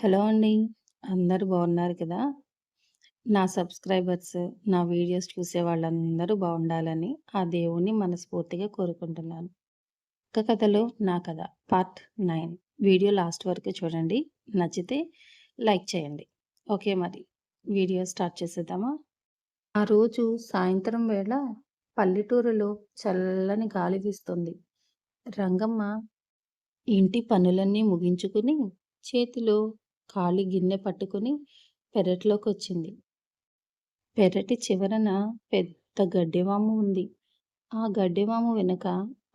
Hello అండి. అందరూ బాగున్నారు కదా! నా సబ్‌స్క్రైబర్స్, నా వీడియోస్ చూసే వాళ్ళందరూ బావుండాలని ఆ దేవుడిని మనస్ఫూర్తిగా కోరుకుంటున్నాను. ఒక కథలో నా కథ పార్ట్ 9 వీడియో లాస్ట్ వరకు చూడండి. నచ్చితే లైక్ చేయండి. ఓకే మరి. వీడియో స్టార్ట్ చేసేద్దామా? ఆ రోజు సాయంత్రం వేళ పల్లెటూరులో చల్లని గాలి వీస్తుంది. రంగమ్మ ఇంటి పనులన్నీ ముగించుకుని చేతిలో ఖాళీ గిన్నె పట్టుకుని పెరట్లోకొచ్చింది. పెరటి చివరన పెద్ద గడ్డివాము ఉంది. ఆ గడ్డివాము వెనుక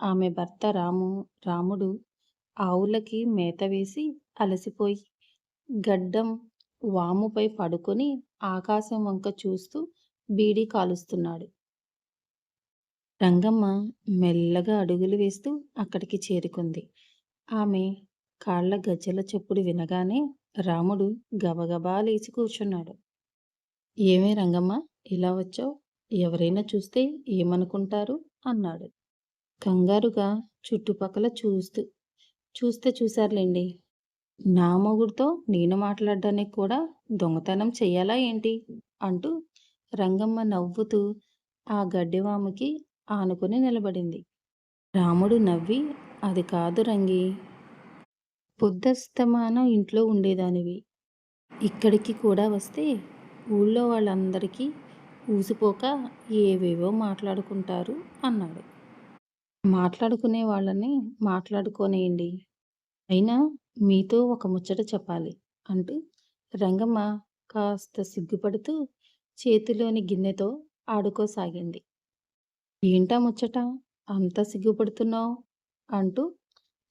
ఆమె భర్త రాముడు ఆవులకి మేత వేసి అలసిపోయి గడ్డం వాముపై పడుకొని ఆకాశం వంక చూస్తూ బీడీ కాలుస్తున్నాడు. రంగమ్మ మెల్లగా అడుగులు వేస్తూ అక్కడికి చేరుకుంది. ఆమె కాళ్ళ గజ్జెల చప్పుడు వినగానే రాముడు గబగబా లేచి కూర్చున్నాడు. ఏమే రంగమ్మ, ఇలా వచ్చావు? ఎవరైనా చూస్తే ఏమనుకుంటారు? అన్నాడు. కంగారుగా చుట్టుపక్కల చూస్తే చూశారులేండి. నా మొగుడుతో నేను మాట్లాడడానికి కూడా దొంగతనం చెయ్యాలా ఏంటి? అంటూ రంగమ్మ నవ్వుతూ ఆ గడ్డివాముకి ఆనుకుని నిలబడింది. రాముడు నవ్వి, అది కాదు రంగి, పొద్దస్తమానం ఇంట్లో ఉండేదానివి. ఇక్కడికి కూడా వస్తే ఊళ్ళో వాళ్ళందరికీ ఊసిపోక ఏవేవో మాట్లాడుకుంటారు అన్నాడు. మాట్లాడుకునే వాళ్ళని మాట్లాడుకోనియండి. అయినా మీతో ఒక ముచ్చట చెప్పాలి అంటూ రంగమ్మ కాస్త సిగ్గుపడుతూ చేతిలోని గిన్నెతో ఆడుకోసాగింది. ఏంటా ముచ్చట? అంత సిగ్గుపడుతున్నావు? అంటూ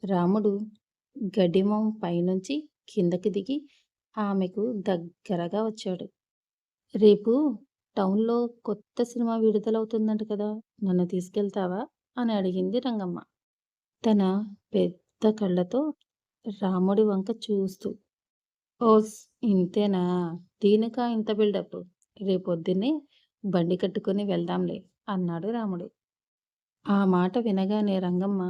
రాముడు గడ్డిమం పైనుంచి కిందకి దిగి ఆమెకు దగ్గరగా వచ్చాడు. రేపు టౌన్‌లో కొత్త సినిమా విడుదలవుతుందంట కదా! నన్ను తీసుకెళ్తావా? అని అడిగింది రంగమ్మ. తన పెద్ద కళ్ళతో రాముడి వంక చూస్తూ. ఓస్, ఇంతేనా? దీనికా ఇంత బిల్డప్? రేపొద్దున్నే బండి కట్టుకొని వెళ్దాంలే అన్నాడు రాముడు. ఆ మాట వినగానే రంగమ్మ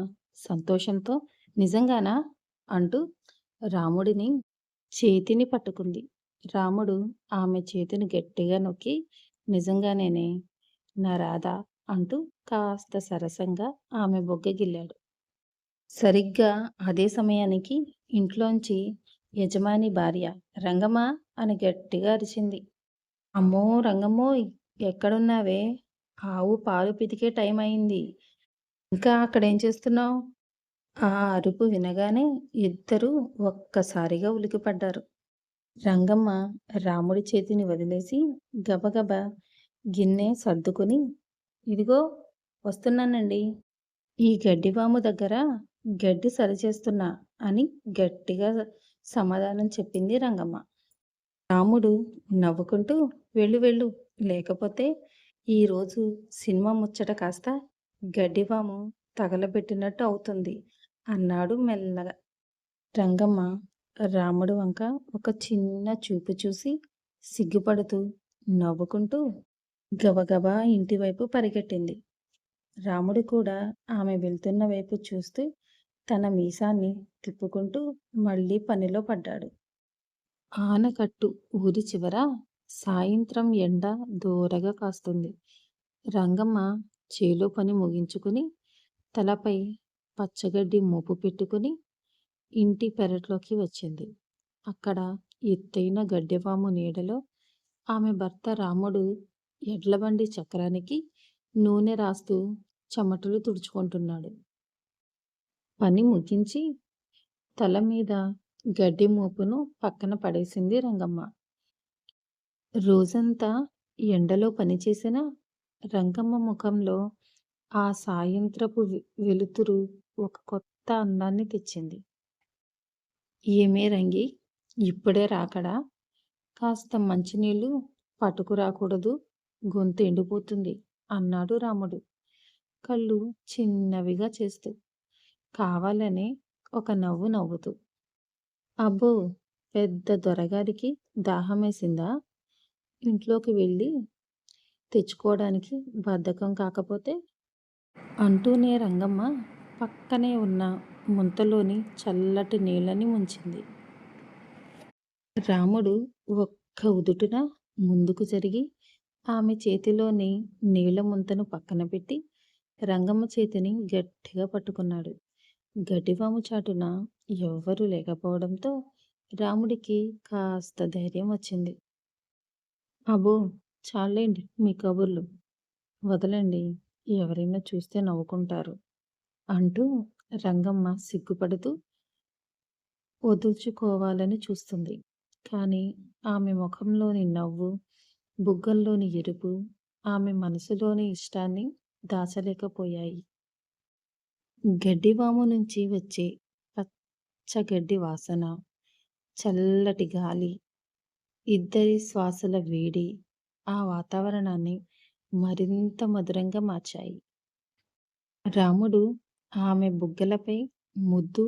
సంతోషంతో నిజంగానా? అంటూ రాముడిని చేతిని పట్టుకుంది. రాముడు ఆమె చేతిని గట్టిగా నొక్కి నిజంగానేనే నా రాధా అంటూ కాస్త సరసంగా ఆమె బొగ్గ గిల్లాడు. సరిగ్గా అదే సమయానికి ఇంట్లోంచి యజమాని భార్య రంగమ్మా అని గట్టిగా అరిచింది. అమ్మో రంగమ్మోయ్, ఎక్కడున్నావే? ఆవు పాలు పితికే టైం అయింది. ఇంకా అక్కడేం చేస్తున్నావు? ఆ అరుపు వినగానే ఇద్దరూ ఒక్కసారిగా ఉలికిపడ్డారు. రంగమ్మ రాముడి చేతిని వదిలేసి గబగబా గిన్నె సర్దుకుని, ఇదిగో వస్తున్నానండి. ఈ గడ్డివాము దగ్గర గడ్డి సరిచేస్తున్నా అని గట్టిగా సమాధానం చెప్పింది రంగమ్మ. రాముడు నవ్వుకుంటూ వెళ్ళు వెళ్ళు, లేకపోతే ఈరోజు సినిమా ముచ్చట కాస్త గడ్డివాము తగలబెట్టినట్టు అవుతుంది అన్నాడు మెల్లగా. రంగమ్మ రాముడు వంక ఒక చిన్న చూపు చూసి సిగ్గుపడుతూ నవ్వుకుంటూ గబగబా ఇంటివైపు పరిగెట్టింది. రాముడు కూడా ఆమె వెళ్తున్న వైపు చూస్తూ తన మీసాన్ని తిప్పుకుంటూ మళ్ళీ పనిలో పడ్డాడు. ఆనకట్టు ఊరి చివర సాయంత్రం ఎండ దోరగా కాస్తుంది. రంగమ్మ చేలో పని ముగించుకుని తలపై పచ్చగడ్డి మోపు పెట్టుకుని ఇంటి పెరట్లోకి వచ్చింది. అక్కడ ఎత్తైన గడ్డివాము నీడలో ఆమె భర్త రాముడు ఎడ్లబండి చక్రానికి నూనె రాస్తూ చెమటలు తుడుచుకుంటున్నాడు. పని ముగించి తల మీద గడ్డి మోపును పక్కన పడేసింది రంగమ్మ. రోజంతా ఎండలో పనిచేసిన రంగమ్మ ముఖంలో ఆ సాయంత్రపు వెలుతురు ఒక కొత్త అందాన్ని తెచ్చింది. ఏమే రంగి, ఇప్పుడే రాకడా? కాస్త మంచినీళ్ళు పట్టుకురాకూడదు? గొంతు ఎండిపోతుంది అన్నాడు రాముడు కళ్ళు చిన్నవిగా చేస్తూ, కావాలనే ఒక నవ్వు నవ్వుతూ. అబ్బో, పెద్ద దొరగారికి దాహమేసిందా? ఇంట్లోకి వెళ్ళి తెచ్చుకోవడానికి బద్ధకం కాకపోతే అంటూనే రంగమ్మ పక్కనే ఉన్న ముంతలోని చల్లటి నీళ్ళని ముంచింది. రాముడు ఒక్క ఉదుటున ముందుకు జరిగి ఆమె చేతిలోని నీళ్ల ముంతను పక్కన పెట్టి రంగమ్మ చేతిని గట్టిగా పట్టుకున్నాడు. గడ్డివాము చాటున ఎవ్వరూ లేకపోవడంతో రాముడికి కాస్త ధైర్యం వచ్చింది. అబ్బో! చాలేండి మీ కబుర్లు. వదలండి. ఎవరైనా చూస్తే నవ్వుకుంటారు అంటూ రంగమ్మ సిగ్గుపడుతూ వదుల్చుకోవాలని చూస్తుంది. కానీ ఆమె ముఖంలోని నవ్వు, బుగ్గల్లోని ఎరుపు, ఆమె మనసులోని ఇష్టాన్ని దాచలేకపోయాయి. గడ్డివాము నుంచి వచ్చే పచ్చగడ్డి వాసన, చల్లటి గాలి, ఇద్దరి శ్వాసల వేడి ఆ వాతావరణాన్ని మరింత మధురంగా మార్చాయి. రాముడు ఆమె బుగ్గలపై ముద్దు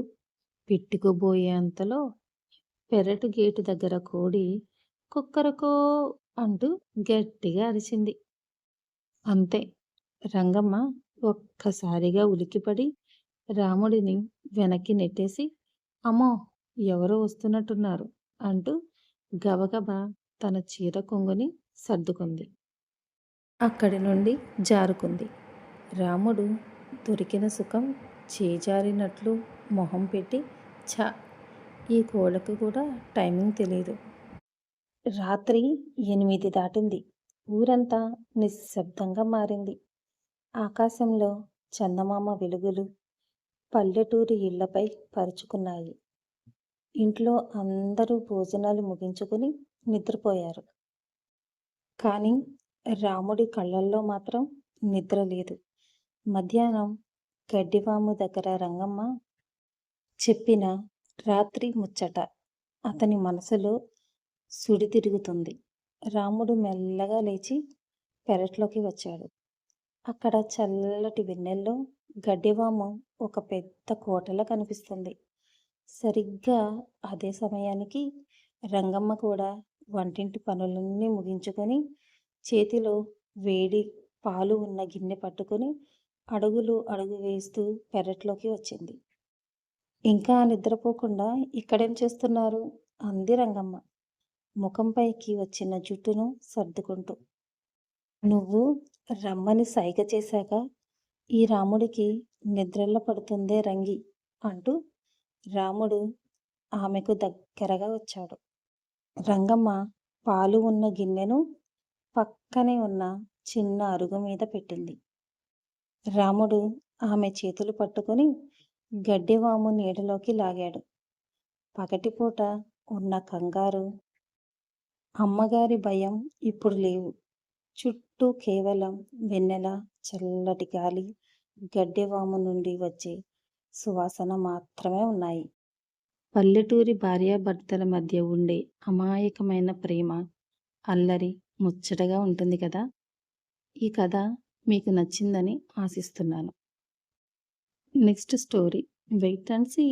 పెట్టుకోబోయేంతలో పెరటి గేటు దగ్గర కోడి కుక్కరకో అంటూ గట్టిగా అరిచింది. అంతే, రంగమ్మ ఒక్కసారిగా ఉలికిపడి రాముడిని వెనక్కి నెట్టేసి, అమ్మో, ఎవరో వస్తున్నట్టున్నారు అంటూ గబగబా తన చీర కొంగుని సర్దుకుంది. అక్కడి నుండి జారుకుంది. రాముడు దొరికిన సుఖం చేజారినట్లు మొహం పెట్టి, ఛ, ఈ కోడకు కూడా టైమింగ్ తెలీదు. రాత్రి 8 దాటింది. ఊరంతా నిశ్శబ్దంగా మారింది. ఆకాశంలో చందమామ వెలుగులు పల్లెటూరి ఇళ్లపై పరుచుకున్నాయి. ఇంట్లో అందరూ భోజనాలు ముగించుకుని నిద్రపోయారు. కానీ రాముడి కళ్ళల్లో మాత్రం నిద్ర లేదు. మధ్యాహ్నం గడ్డివాము దగ్గర రంగమ్మ చెప్పిన రాత్రి ముచ్చట అతని మనసులో సుడి తిరుగుతుంది. రాముడు మెల్లగా లేచి పెరట్లోకి వచ్చాడు. అక్కడ చల్లటి వెన్నెల్లో గడ్డివాము ఒక పెద్ద కోటలా కనిపిస్తుంది. సరిగ్గా అదే సమయానికి రంగమ్మ కూడా వంటింటి పనులన్నీ ముగించుకొని చేతిలో వేడి పాలు ఉన్న గిన్నె పట్టుకొని అడుగు వేస్తూ పెరట్లోకి వచ్చింది. ఇంకా నిద్రపోకుండా ఇక్కడేం చేస్తున్నారు? అంది రంగమ్మ ముఖంపైకి వచ్చిన జుట్టును సర్దుకుంటూ. నువ్వు రమ్మని సైగ చేశాక ఈ రాముడికి నిద్రలో పడుతుందే రంగి అంటూ రాముడు ఆమెకు దగ్గరగా వచ్చాడు. రంగమ్మ పాలు ఉన్న గిన్నెను పక్కనే ఉన్న చిన్న అరుగు మీద పెట్టింది. రాముడు ఆమె చేతులు పట్టుకుని గడ్డివాము నీడలోకి లాగాడు. పగటిపూట ఉన్న కంగారు, అమ్మగారి భయం ఇప్పుడు లేవు. చుట్టూ కేవలం వెన్నెల, చల్లటి గాలి, గడ్డివాము నుండి వచ్చే సువాసన మాత్రమే ఉన్నాయి. పల్లెటూరి భార్యాభర్తల మధ్య ఉండే అమాయకమైన ప్రేమ, అల్లరి ముచ్చటగా ఉంటుంది కదా. ఈ కథ మీకు నచ్చిందని ఆశిస్తున్నాను. Next story wait and see.